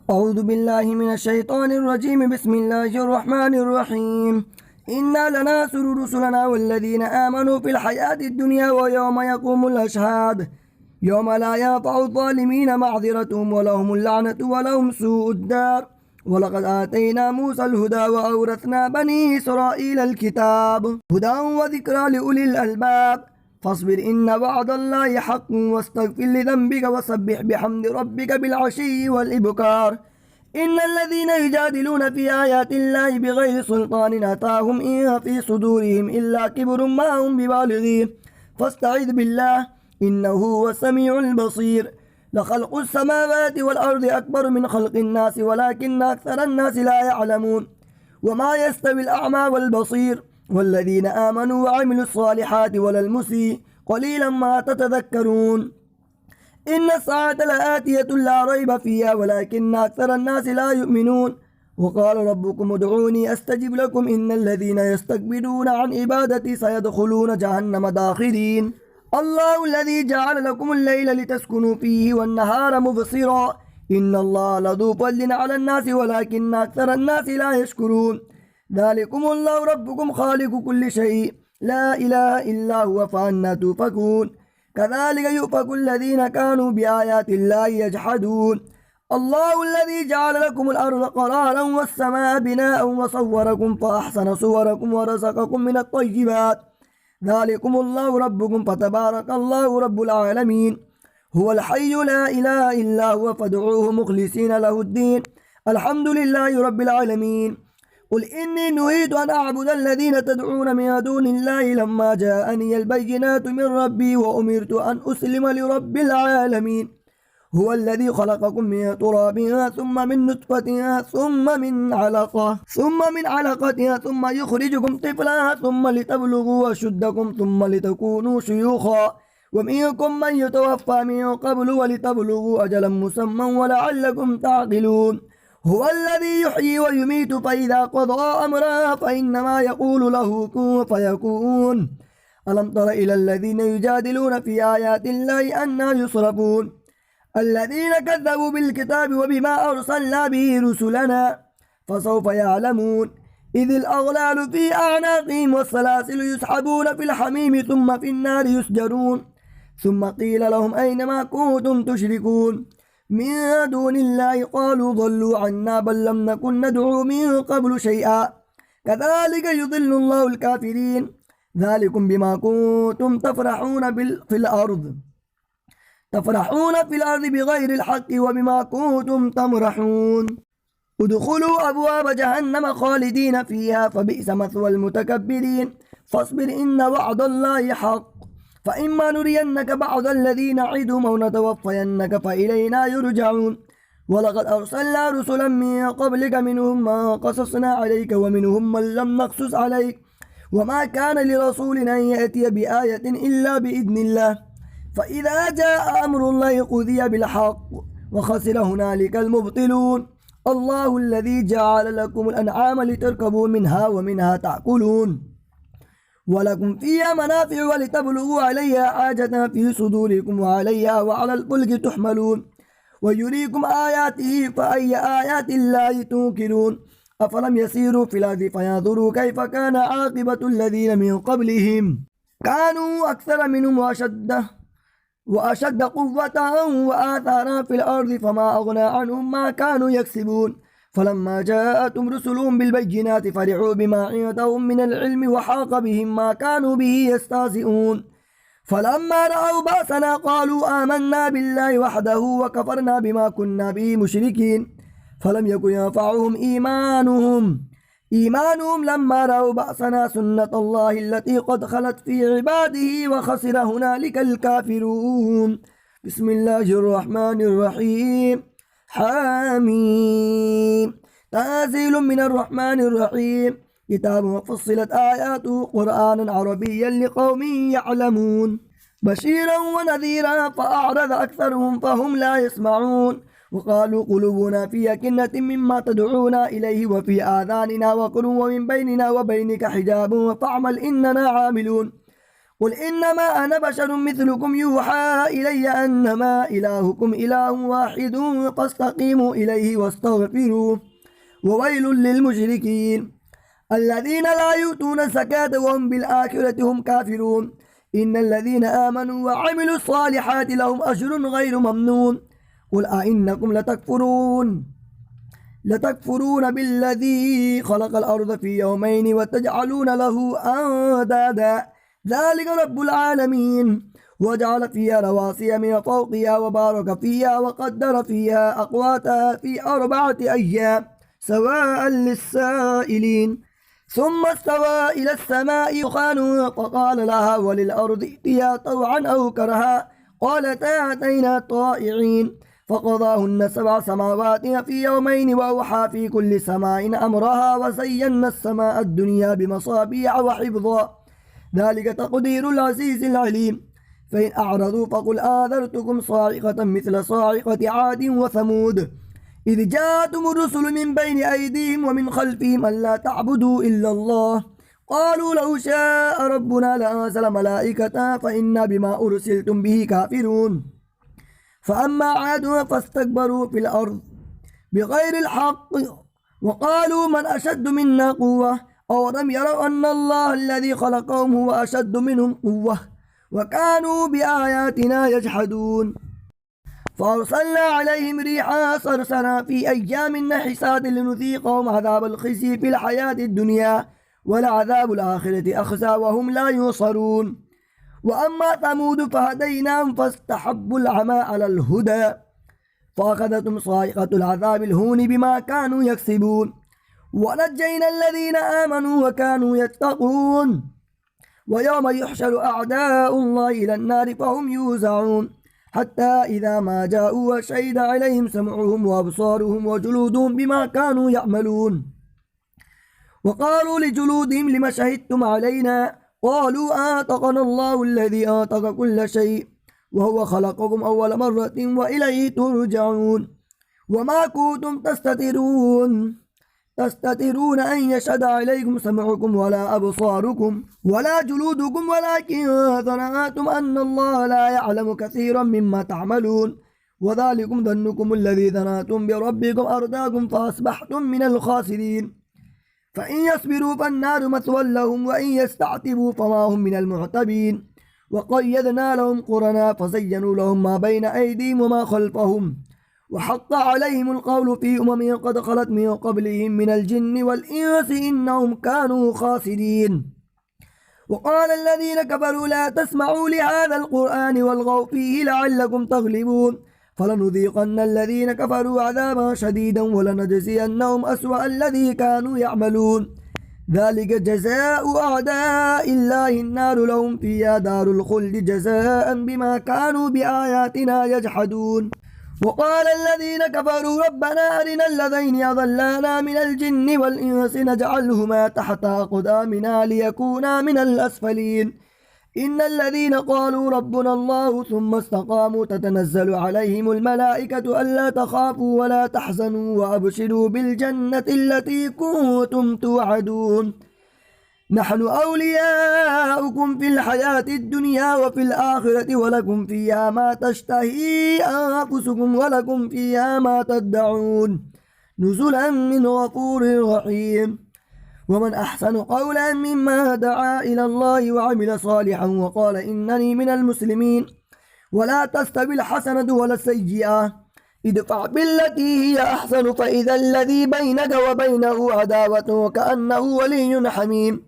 أعوذ بالله من الشيطان الرجيم. بسم الله الرحمن الرحيم. إنا لننصر رسلنا والذين آمنوا في الحياة الدنيا ويوم يقوم الأشهاد يوم لا ينفع الظالمين معذرتهم ولهم اللعنة ولهم سوء الدار. ولقد آتينا موسى الهدى وأورثنا بني إسرائيل الكتاب هدى وذكرى لأولي الألباب. فاصبر إن وعد الله حق واستغفر لذنبك وسبح بحمد ربك بالعشي والإبكار. إن الذين يجادلون في آيات الله بغير سلطان أتاهم إن في صدورهم إلا كبر ما هم ببالغيه فاستعذ بالله إنه هو السميع البصير. لخلق السماوات والأرض أكبر من خلق الناس ولكن أكثر الناس لا يعلمون. وما يستوي الأعمى والبصير والذين آمنوا وعملوا الصالحات ولا المسيء قليلا ما تتذكرون. إن الساعة لآتية لا ريب فيها ولكن أكثر الناس لا يؤمنون. وقال ربكم ادعوني أستجب لكم إن الذين يستكبرون عن عبادتي سيدخلون جهنم داخرين. الله الذي جعل لكم الليل لتسكنوا فيه والنهار مبصرا إن الله لذو فضل على الناس ولكن أكثر الناس لا يشكرون. ذلكم الله ربكم خالق كل شيء لا إله إلا هو فأنا توفكون. كذلك يؤفك الذين كانوا بآيات الله يجحدون. الله الذي جعل لكم الأرض قرارا والسماء بناء وصوركم فأحسن صوركم ورزقكم من الطيبات. ذلكم الله ربكم فتبارك الله رب العالمين. هو الحي لا إله إلا هو فادعوه مخلصين له الدين الحمد لله رب العالمين. قل إني نهيت أن أعبد الذين تدعون من دون الله لما جاءني البينات من ربي وأمرت أن أسلم لرب العالمين. هو الذي خلقكم من تراب ثم من نطفة ثم من علقة ثم يخرجكم طفلا ثم لتبلغوا أشدكم ثم لتكونوا شيوخا ومنكم من يتوفى من قبل ولتبلغوا أجلا مسمى ولعلكم تعقلون. هو الذي يحيي ويميت فإذا قضى أمرا فإنما يقول له كن فيكون. ألم تر إلى الذين يجادلون في آيات الله أنى يصرفون الذين كذبوا بالكتاب وبما أرسلنا به رسلنا فسوف يعلمون. إذ الأغلال في أعناقهم والسلاسل يسحبون في الحميم ثم في النار يسجرون. ثم قيل لهم أين ما كنتم تشركون من دون الله قالوا ضلوا عنا بل لم نكن ندعو من قبل شيئا كذلك يضل الله الكافرين. ذلكم بما كنتم تفرحون في الأرض بغير الحق وبما كنتم تمرحون. ادخلوا أبواب جهنم خالدين فيها فبئس مثوى المتكبرين. فاصبر إن وعد الله حق فإما نرينك بعض الذي نعدهم أو نتوفينك فإلينا يرجعون. ولقد أرسلنا رسلا من قبلك منهم من قصصنا عليك ومنهم من لم نقصص عليك وما كان لرسول أن يأتي بآية إلا بإذن الله. فإذا جاء أمر الله قضي بالحق وخسر هنالك المبطلون. الله الذي جعل لكم الأنعام لتركبوا منها ومنها تأكلون ولكم فيها منافع ولتبلغوا عليها حاجة في صدوركم وعليها وعلى الفلك تحملون. ويريكم آياته فأي آيات الله تنكرون. أفلم يسيروا في الأرض فينظروا كيف كان عاقبة الذين من قبلهم كانوا أكثر منهم وأشد قوة وآثارا في الأرض فما أغنى عنهم ما كانوا يكسبون. فلما جاءتهم رسلهم بالبينات فرحوا بما عندهم من العلم وحاق بهم ما كانوا به يستهزئون. فلما رأوا بأسنا قالوا آمنا بالله وحده وكفرنا بما كنا به مشركين. فلم يكن ينفعهم إيمانهم لما رأوا بأسنا سنة الله التي قد خلت في عباده وخسر هنالك الكافرون. بسم الله الرحمن الرحيم. حاميم تنزيل من الرحمن الرحيم. كتاب فصلت آياته قرآنا عربيا لقوم يعلمون بشيرا ونذيرا فأعرض أكثرهم فهم لا يسمعون. وقالوا قلوبنا في أكنة مما تدعونا إليه وفي آذاننا وقر ومن بيننا وبينك حجاب فاعمل إننا عاملون. قل إنما أنا بشر مثلكم يوحى إلي أنما إلهكم إله واحد فاستقيموا إليه واستغفروه وويل للمشركين الذين لا يؤتون الزكاة وهم بالآخرة هم كافرون إن الذين آمنوا وعملوا الصالحات لهم أجر غير ممنون قل أئنكم لتكفرون بالذي خلق الأرض في يومين وتجعلون له أندادا ذلك رب العالمين وجعل فيها رواسي من فوقها وبارك فيها وقدر فيها أقواتها في 4 أيام سواء للسائلين ثم استوى إلى السماء دخان فقال لها وللأرض ائتيا طوعا أو كرها قالتا أتينا طائعين فقضاهن 7 سماوات في يومين وأوحى في كل سماء أمرها وزينا السماء الدنيا بمصابيح وحفظا ذلك تقدير العزيز العليم فإن أعرضوا فقل آذرتكم صاعقة مثل صاعقة عاد وثمود إذ جاءتهم الرسل من بين أيديهم ومن خلفهم ألا تعبدوا إلا الله قالوا لو شاء ربنا لأنزل ملائكة فإنا بما أرسلتم به كافرون فأما عاد فاستكبروا في الأرض بغير الحق وقالوا من أشد منا قوة أولم يروا أن الله الذي خلقهم هو أشد منهم قوة وكانوا بآياتنا يجحدون فأرسلنا عليهم ريحا صرصرا في أيام نحسات لنذيقهم عذاب الخزي في الحياة الدنيا ولعذاب الآخرة أخزى وهم لا ينصرون وأما ثمود فهديناهم فاستحبوا العمى على الهدى فأخذتهم صاعقة العذاب الهون بما كانوا يكسبون ونجينا الذين آمنوا وكانوا يتقون ويوم يحشر أعداء الله إلى النار فهم يوزعون حتى إذا ما جاءوا وشهد عليهم سمعهم وأبصارهم وجلودهم بما كانوا يعملون وقالوا لجلودهم لما شهدتم علينا قالوا آتقنا الله الذي آتق كل شيء وهو خلقكم أول مرة وإليه ترجعون وما كنتم تستترون أن يشهد عليكم سمعكم ولا أبصاركم ولا جلودكم ولكن ظننتم أن الله لا يعلم كثيرا مما تعملون وذلكم ظنكم الذي ظننتم بربكم أرداكم فأصبحتم من الخاسرين فإن يصبروا فالنار مثوى لهم وإن يستعتبوا فما هم من المعتبين وقيدنا لهم قرنا فزينوا لهم ما بين أيديهم وما خلفهم وحق عليهم القول في أمم قد خلت من قبلهم من الجن والإنس إنهم كانوا خاسرين وقال الذين كفروا لا تسمعوا لهذا القرآن والغوا فيه لعلكم تغلبون فلنذيقن الذين كفروا عذابا شديدا ولنجزينهم أسوأ الذي كانوا يعملون ذلك جزاء أعداء الله النار لهم فيها دار الخلد جزاء بما كانوا بآياتنا يجحدون وقال الذين كفروا ربنا أرنا الذين أضلانا من الجن والإنس نجعلهما تحت أقدامنا ليكونا من الأسفلين إن الذين قالوا ربنا الله ثم استقاموا تتنزل عليهم الملائكة ألا تخافوا ولا تحزنوا وأبشروا بالجنة التي كنتم توعدون نحن أولياؤكم في الحياة الدنيا وفي الآخرة ولكم فيها ما تشتهي أنفسكم ولكم فيها ما تدعون نزلا من غفور رحيم ومن أحسن قولا مما دعا إلى الله وعمل صالحا وقال إنني من المسلمين ولا تستوي الحسنة ولا السيئة ادفع بالتي هي أحسن فإذا الذي بينك وبينه عداوة كأنه ولي حميم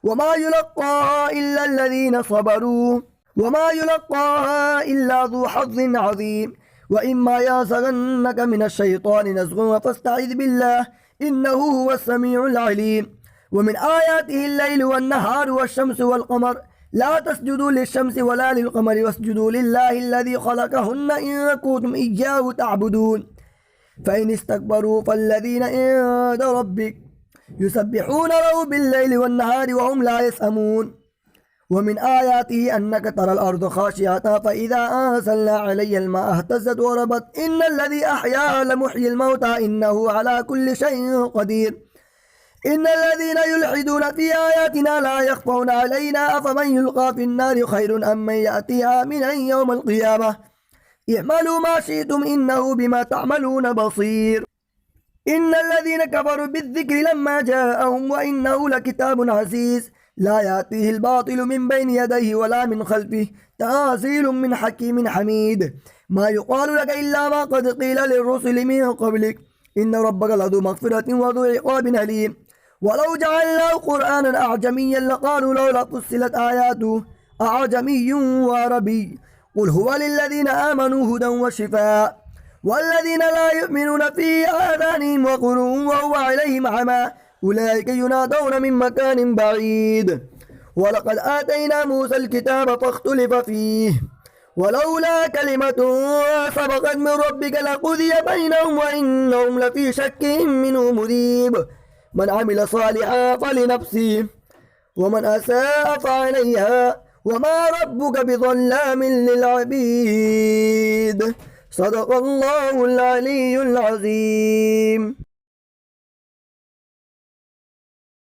وما يلقاها إلا الذين صبروا وما يلقاها إلا ذو حظ عظيم وإما ينزغنك من الشيطان نزغ فاستعذ بالله إنه هو السميع العليم ومن آياته الليل والنهار والشمس والقمر لا تسجدوا للشمس ولا للقمر واسجدوا لله الذي خلقهن إن كنتم إياه تعبدون فإن استكبروا فالذين عند ربك يسبحون له بالليل والنهار وهم لا يسأمون ومن آياته أنك ترى الأرض خاشعة فإذا أنزلنا عليها الماء اهتزت وربت إن الذي أحياها لمحيي الموتى إنه على كل شيء قدير إن الذين يلحدون في آياتنا لا يخفون علينا أفمن يلقى في النار خير أم من يأتي آمنا يوم القيامة اعملوا ما شئتم إنه بما تعملون بصير إن الذين كفروا بالذكر لما جاءهم وإنه لكتاب عزيز لا يأتيه الباطل من بين يديه ولا من خلفه تنزيل من حكيم حميد ما يقال لك إلا ما قد قيل للرسل من قبلك إن ربك لذو مغفرة وذو عقاب أليم ولو جعلناه قرآنا أعجميا لقالوا لولا فصلت آياته أعجمي وعربي قل هو للذين آمنوا هدى وشفاء والذين لا يؤمنون في آذانهم وقر وهو عليهم عمى أولئك ينادون من مكان بعيد ولقد آتينا موسى الكتاب فاختلف فيه ولولا كلمة سبقت من ربك لقضي بينهم وإنهم لفي شك منه مريب من عمل صالحا فلنفسه ومن أساء فعليها وما ربك بظلام للعبيد صدق الله العلي العظيم.